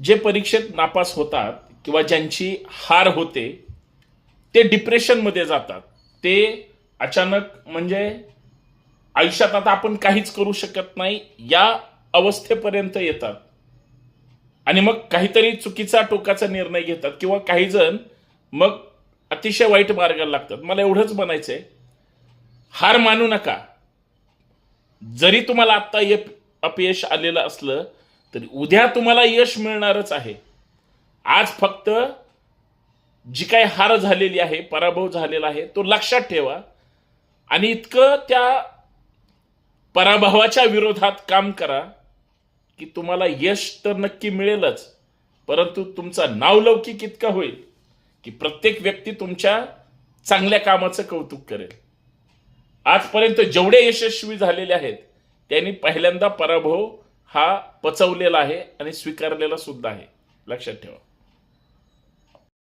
जे परीक्षेत नापास होतात किंवा ज्यांची हार होते ते डिप्रेशनमध्ये जातात. ते अचानक म्हणजे आयुष्यात आता आपण काहीच करू शकत नाही या अवस्थेपर्यंत येतात आणि मग काहीतरी चुकीचा टोकाचा निर्णय घेतात किंवा काही जण मग अतिशय वाईट मार्गाला लागतात. मला एवढंच म्हणायचंय, हार मानू नका. जरी तुम्हाला आत्ता अपयश आलेलं असलं तरी उद्या तुम्हाला यश मिळणारच आहे. आज फक्त जी काही हार झालेली आहे, पराभव झालेला आहे, तो लक्षात ठेवा आणि इतकं त्या पराभवाच्या विरोधात काम करा की तुम्हाला यश तर नक्की मिळेलच, परंतु तुमचा नावलौकिक इतका होईल की प्रत्येक व्यक्ती तुमच्या चांगल्या कामाचं कौतुक करेल. आजपर्यंत जेवढे यशस्वी झालेले आहेत त्यांनी पहिल्यांदा पराभव हा पचवलेला आहे आणि स्वीकारलेला सुद्धा आहे. लक्षात ठेवा.